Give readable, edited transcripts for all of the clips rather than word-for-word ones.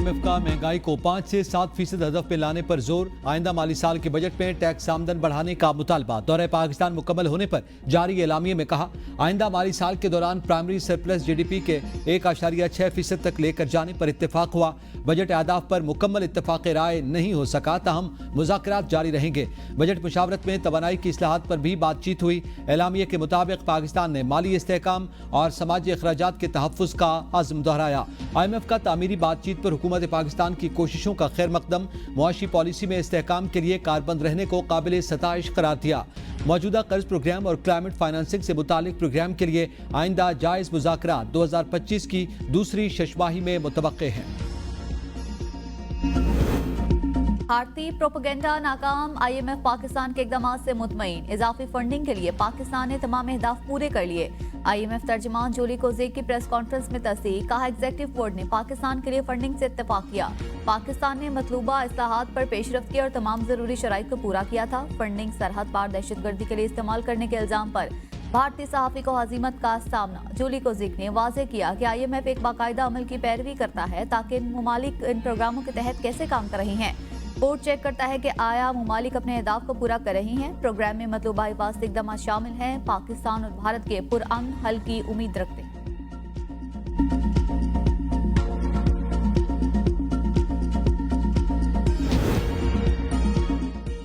IMF का महंगाई को 5 से 7% हदफ में लाने पर जोर। आइंदा माली साल के बजट में टैक्स आमदन बढ़ाने का मुतालबा। दौरे पाकिस्तान मुकम्मल होने पर जारी एलामिये में कहा, आइंदा माली साल के दौरान प्राइमरी सरप्लस GDP के 1.6% तक लेकर जाने पर इत्तेफाक हुआ। बजट अहदाफ पर मुकम्मल इत्तेफाक राय नहीं हो सका, ताहम मुज़ाकरात जारी रहेंगे। बजट मुशावरत में तवानाई की इस्लाहात पर भी बातचीत हुई। एलामिये के मुताबिक पाकिस्तान ने माली इस्तेहकाम और समाजी अखराजात के तहफ़्फ़ुज़ का आज़म दोहराया। IMF का तामीरी बातचीत पर हुकूमत पाकिस्तान की कोशिशों का खैर मकदम। मुआशी पॉलिसी में इस्तेहकाम के लिए कारबंद रहने को काबिल सताइश करार दिया। मौजूदा कर्ज प्रोग्राम और क्लाइमेट फाइनेंसिंग से मुतालिक प्रोग्राम के लिए आइंदा जायज़ मुज़ाकरात 2025 की दूसरी शशमाही में मुतवक्के हैं। भारतीय प्रोपेगेंडा नाकाम, IMF पाकिस्तान के इक़दाम से मुतमईन। इजाफी फंडिंग के लिए पाकिस्तान ने तमाम अहदाफ पूरे कर लिए। IMF तर्जमान जूली कोज़ेक की प्रेस कॉन्फ्रेंस में तस्दीक। कहा, एग्जीक्यूटिव बोर्ड ने पाकिस्तान के लिए फंडिंग से इत्तेफाक किया। पाकिस्तान ने मतलूबा इस्लाहात पर पेशरफ्त की और तमाम जरूरी शराइत को पूरा किया था। फंडिंग सरहद पार दहशतगर्दी के लिए इस्तेमाल करने के इल्जाम पर भारतीय सहाफ़ी को हजीमत का सामना। जूली कोज़ेक ने वाज़ेह किया कि IMF एक बाकायदा अमल की पैरवी करता है ताकि इन ममालिक इन प्रोग्रामों के तहत कैसे काम कर रही हैं। बोर्ड चेक करता है कि आया ममालिक अपने अहदाफ को पूरा कर रही हैं। प्रोग्राम में मतलूबा हिफाजती इक़दाम शामिल हैं। पाकिस्तान और भारत के पुरअमन हल की उम्मीद रखते हैं।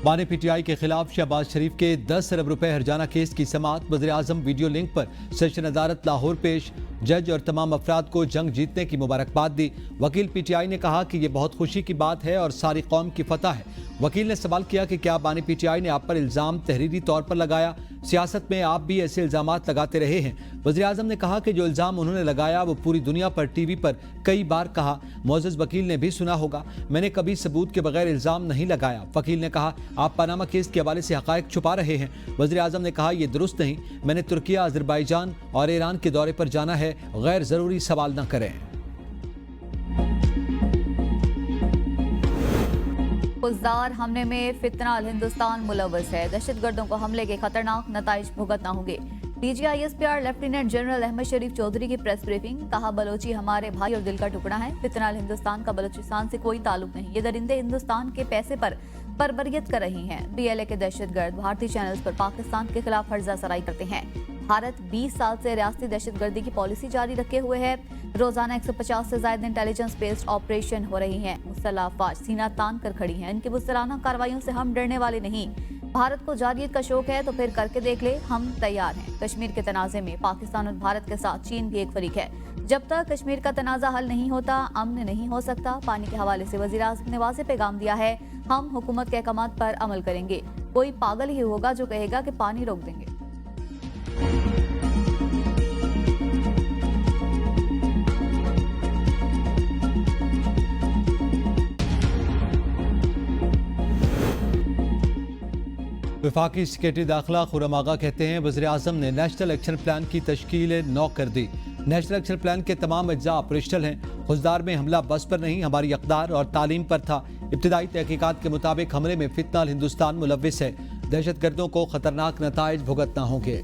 बानी PTI के खिलाफ शहबाज शरीफ के 10 अरब रुपए हर्जाना केस की समाअत। वज़ीर-ए-आज़म वीडियो लिंक पर सेशन अदालत लाहौर पेश। जज और तमाम अफराद को जंग जीतने की मुबारकबाद दी। वकील PTI ने कहा कि यह बहुत खुशी की बात है और सारी कौम की फतह है। वकील ने सवाल किया कि क्या बानी PTI ने आप पर इल्ज़ाम तहरीरी तौर पर लगाया? सियासत में आप भी ऐसे इल्ज़ामात लगाते रहे हैं। वज़ीर-ए-आज़म ने कहा कि जो इल्ज़ाम उन्होंने लगाया वो पूरी दुनिया पर TV पर कई बार कहा। मोअज़्ज़ज़ वकील ने भी सुना होगा, मैंने कभी सबूत के बगैर इल्ज़ाम नहीं लगाया। वकील ने कहा, आप पनामा केस के हवाले से हक़ाइक़ छुपा रहे हैं। वज़ीर-ए-आज़म ने कहा, यह दुरुस्त नहीं, मैंने तुर्किया, अज़रबैजान और ईरान के दौरे पर जाना है, गैर ज़रूरी सवाल न करें। खुजदार हमले में फितना अल हिंदुस्तान मुलव्वस है। दहशतगर्दों को हमले के खतरनाक नताइज भुगतना होंगे। DGI SPR lieutenant general Ahmed Sharif Chaudhry की प्रेस ब्रीफिंग। कहा, बलोची हमारे भाई और दिल का टुकड़ा है। फितना अल हिंदुस्तान का बलोचिस्तान से कोई ताल्लुक नहीं। ये दरिंदे हिंदुस्तान के पैसे पर बर्बरियत कर रही हैं। BLA के दहशतगर्द भारतीय चैनल्स पर पाकिस्तान के खिलाफ हर्जा सराई करते हैं। भारत 20 साल से रियासती दहशतगर्दी की पॉलिसी जारी रखे हुए है। रोजाना 150 से ज्यादा इंटेलिजेंस बेस्ड ऑपरेशन हो रही हैं। मुसल्लह अफवाज सीना तान कर खड़ी हैं। इनकी मुस्तराना कार्रवाइयों से हम डरने वाले नहीं। भारत को जारियत का शौक है तो फिर करके देख ले, हम तैयार हैं। कश्मीर के तनाज़े में पाकिस्तान और भारत के साथ चीन भी एक फरीक है। जब तक कश्मीर का तनाज़ा हल नहीं होता, अमन नहीं हो सकता। पानी के हवाले से वज़ीर-ए-आज़म ने वाज़ेह पैगाम दिया है, हम हुकूमत के अहकामात पर अमल करेंगे। कोई पागल ही होगा जो कहेगा कि पानी रोक देंगे। वफाकी सेक्रेटरी दाखिला खुर्रम आगा कहते हैं, वज़ीर-ए-आज़म ने नेशनल एक्शन प्लान की तश्कील 9 कर दी। नेशनल एक्शन प्लान के तमाम अज्जा ऑपरेशनल हैं। खुजदार में हमला बस पर नहीं, हमारी अक़दार और तालीम पर था। इब्तिदाई तहकीकात के मुताबिक हमले में फितना अल हिंदुस्तान मुलव्विस है। दहशतगर्दों को खतरनाक नताइज भुगतना होंगे।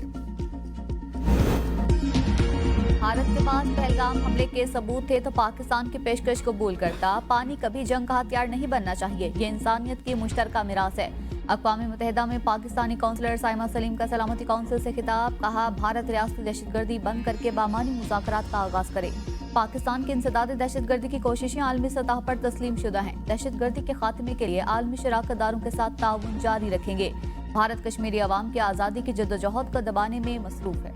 भारत के पास पहलगाम हमले के सबूत थे तो पाकिस्तान की पेशकश कबूल करता। पानी कभी जंग का हथियार नहीं बनना चाहिए, ये इंसानियत की मुश्तरका मिरास है। अक़वाम मुत्तहिदा में पाकिस्तानी काउंसलर साइमा सलीम का सलामती काउंसिल से खिताब। कहा, भारत रियासती दहशतगर्दी बंद करके बामानी मुज़ाकरात का आगाज करे। पाकिस्तान की इंसदाद दहशतगर्दी की कोशिशें आलमी सतह पर तस्लीम शुदा हैं। दहशतगर्दी के खात्मे के लिए आलमी शराकतदारों के साथ ताउन जारी रखेंगे। भारत कश्मीरी अवाम की आज़ादी की जद्दोजहद को दबाने में मसरूफ है।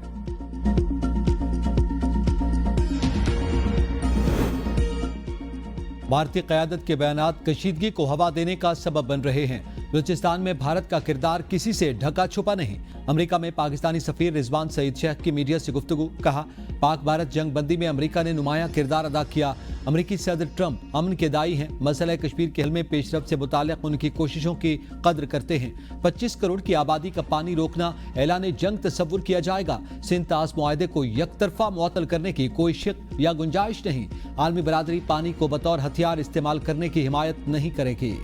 भारतीय क़यादत के बयानात कशीदगी को हवा देने का सबब बन रहे हैं। बलूचिस्तान में भारत का किरदार किसी से ढका छुपा नहीं। अमेरिका में पाकिस्तानी सफ़ीर रिजवान सईद शेख की मीडिया से गुफ्तगू। कहा, पाक भारत जंग बंदी में अमेरिका ने नुमायां किरदार अदा किया। अमेरिकी सदर ट्रंप अमन के दाई हैं। मसला कश्मीर के हल में पेशरफ से मुताल्लिक़ उनकी कोशिशों की कदर करते हैं। 25 करोड़ की आबादी का पानी रोकना ऐलान जंग तस्वुर किया जाएगा। सिंध तास मुआहदे को यकतरफा मुअत्तल करने की कोई शक या गुंजाइश नहीं। आलमी बरादरी पानी को बतौर हथियार इस्तेमाल करने की हिमायत नहीं करेगी।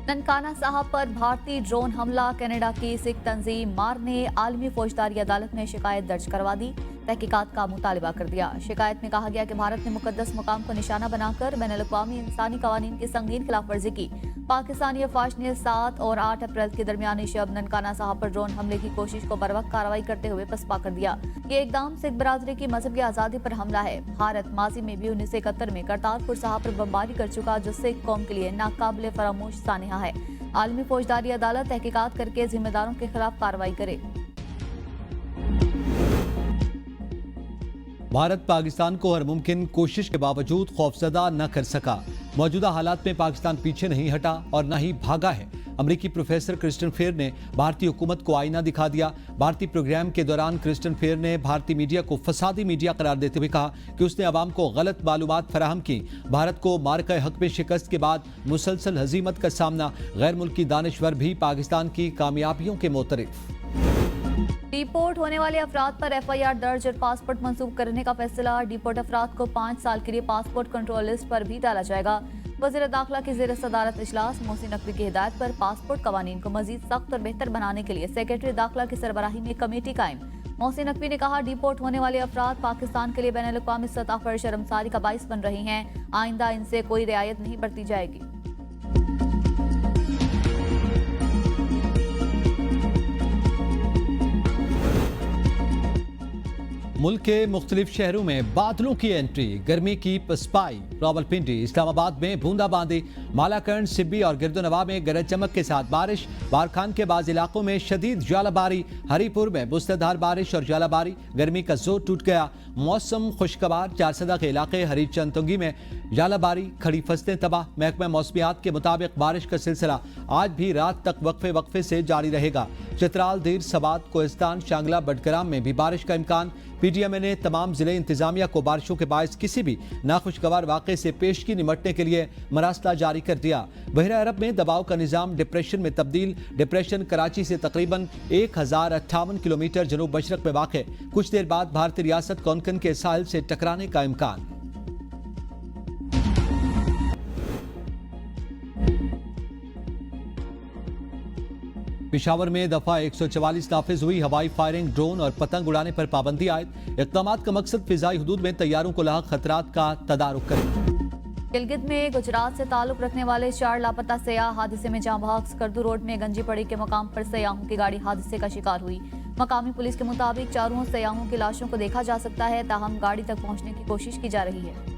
ननकाना साहब पर भारतीय ड्रोन हमला। कनाडा की सिख तंजीम मार ने आलमी फौजदारी अदालत में शिकायत दर्ज करवा दी। तहकीकात का मुतालबा कर दिया। शिकायत में कहा गया कि भारत ने मुकद्दस मुकाम को निशाना बनाकर बैनुल-अक़वामी इंसानी कवानीन की संगीन खिलाफवर्जी की। पाकिस्तानी अफवाज ने 7 और 8 अप्रैल के दरमियान शब ननकाना साहब पर ड्रोन हमले की कोशिश को बरवक्त कार्रवाई करते हुए पसपा कर दिया। ये इकदाम सिख बरादरी की मजहबी आज़ादी पर हमला है। भारत माजी में भी 1971 में करतारपुर साहब पर बमबारी कर चुका, जो सिख कौम के लिए नाकाबिले फरामोश सानिहा है। आलमी फौजदारी अदालत तहकीकात करके जिम्मेदारों के खिलाफ कार्रवाई करे। भारत पाकिस्तान को हर मुमकिन कोशिश के बावजूद खौफजदा न कर सका। मौजूदा हालात में पाकिस्तान पीछे नहीं हटा और न ही भागा है। अमरीकी प्रोफेसर क्रिस्टन फेयर ने भारतीय हुकूमत को आईना दिखा दिया। भारतीय प्रोग्राम के दौरान क्रिस्टन फेयर ने भारतीय मीडिया को फसादी मीडिया करार देते हुए कहा कि उसने अवाम को गलत मालूमात फराहम की। भारत को मार्का हक में शिकस्त के बाद मुसलसल हजीमत का सामना। गैर मुल्की दानिश्वर भी पाकिस्तान की कामयाबियों के मोतरिफ। डिपोर्ट होने वाले अफराद पर FIR दर्ज और पासपोर्ट मंसूब करने का फैसला। डिपोर्ट अफराद को 5 साल के लिए पासपोर्ट कंट्रोल लिस्ट पर भी डाला जाएगा। वज़ीर दाखिला की ज़ेर सदारत इजलास। मोहसिन नकवी की हिदायत पर पासपोर्ट कवानीन को मजीद सख्त और बेहतर बनाने के लिए सेक्रेटरी दाखिला की सरबराही में कमेटी कायम। मोहसिन नकवी ने कहा, डिपोर्ट होने वाले अफराद पाकिस्तान के लिए बैनुल-अक़वामी सतह पर शर्मसारी का बाइस बन रही हैं। आइंदा इनसे कोई रियायत नहीं बरती जाएगी। मुल्क के मुख्तलिफ शहरों में बादलों की एंट्री, गर्मी की पसपाई। रावलपिंडी, इस्लामाबाद में बूंदाबांदी, मालाकंड, सिब्बी और गिरदोनवा में गरज चमक के साथ बारिश। बारखान के बाज़ इलाकों में शदीद ज्वालाबारी। हरीपुर में मुसलधार बारिश और ज्वालाबारी। गर्मी का जोर टूट गया। मौसम खुशगवार। चारसदा के इलाके हरीचंद में ज्वालाबारी, खड़ी फसलें तबाह। महकमा मौसमियात के मुताबिक बारिश का सिलसिला आज भी रात तक वक्फे वक्फे से जारी रहेगा। चित्राल, दीर, सवात, कोहिस्तान, शांगला, बडग्राम में भी बारिश का इम्कान। PTMA ने तमाम जिले इंतजामिया को बारिशों के बायस किसी भी नाखुशगवार वाक़े से पेशगी निमटने के लिए मरासला जारी कर दिया। बहरा अरब में दबाव का निज़ाम डिप्रेशन में तब्दील। डिप्रेशन कराची से तकरीबन 1058 किलोमीटर जनूब मशरक में वाक़। कुछ देर बाद भारतीय रियासत कोंकण के साहिल से टकराने का इम्कान। पेशावर में दफा 144 नाफिज हुई। हवाई फायरिंग, ड्रोन और पतंग उड़ाने पर पाबंदी आयद। इक़दामात का मकसद फिजाई हुदूद में तैयारों को लाक खतरात का तदारुक करना। गिलगित में गुजरात से ताल्लुक रखने वाले 4 लापता सयाह हादसे में जाँ बहक। स्कर्दू रोड में गंजीपड़ी के मकाम पर सयाहों की गाड़ी हादसे का शिकार हुई। मकामी पुलिस के मुताबिक चारों सयाहों की लाशों को देखा जा सकता है, ताहम गाड़ी तक पहुंचने की कोशिश की जा रही है।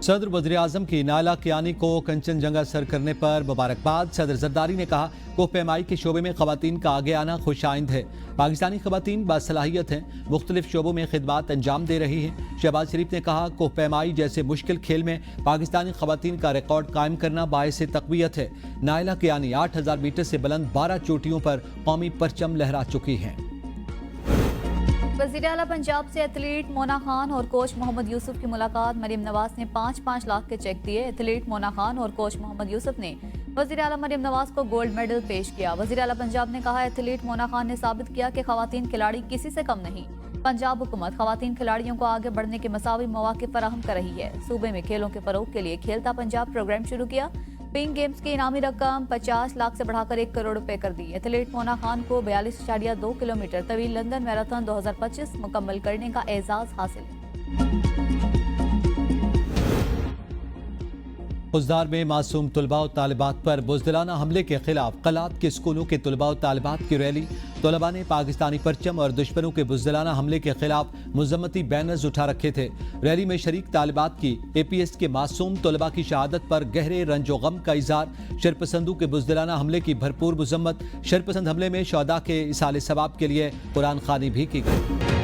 सदर वज़ीर आज़म की नायला कियानी को कंचनजंगा सर करने पर मुबारकबाद। सदर जरदारी ने कहा, कोह-पैमाई के शोबे में खवातीन का आगे आना खुश आइंद है। पाकिस्तानी खवातीन बासलाहियत हैं, मुख्तलिफ शोबों में खिदमात अंजाम दे रही हैं। शहबाज शरीफ ने कहा, कोह-पैमाई जैसे मुश्किल खेल में पाकिस्तानी खवातीन का रिकॉर्ड कायम करना बायस तक़वियत है। नायला कियानी 8000 मीटर से बुलंद 12 चोटियों पर कौमी परचम लहरा चुकी हैं। वज़ीर आला पंजाब से एथलीट मोना खान और कोच मोहम्मद यूसुफ की मुलाकात। मरियम नवाज ने 5-5 लाख के चेक दिए। एथलीट मोना खान और कोच मोहम्मद यूसुफ ने वज़ीर आला मरियम नवाज को गोल्ड मेडल पेश किया। वज़ीर आला पंजाब ने कहा, एथलीट मोना खान ने साबित किया कि खवातीन खिलाड़ी किसी से कम नहीं। पंजाब हुकूमत खवातीन खिलाड़ियों को आगे बढ़ने के मसावी मौके फराहम कर रही है। सूबे में खेलों के फरोग के लिए खेलता पंजाब प्रोग्राम शुरू किया। पिंक गेम्स की इनामी रकम 50 लाख से बढ़ाकर 1 करोड़ रुपए कर दी। एथलीट मोना खान को 42.2 किलोमीटर तवील लंदन मैराथन 2025 मुकम्मल करने का एजाज हासिल है। खुजदार में मासूम तलबा और तालिबात पर बुज़दिलाना हमले के खिलाफ कलात के स्कूलों के तलबा और तालिबात की रैली। तलबा ने पाकिस्तानी परचम और दुश्मनों के बुज़दिलाना हमले के खिलाफ मुज़म्मती बैनर्स उठा रखे थे। रैली में शरीक तालिबात की APS के मासूम तलबा की शहादत पर गहरे रंजो गम का इज़हार। शरपसंदों के बुज़दिलाना हमले की भरपूर मज़म्मत। शरपसंद हमले में शहदा के इसाले सवाब के लिए कुरान खानी भी की गई।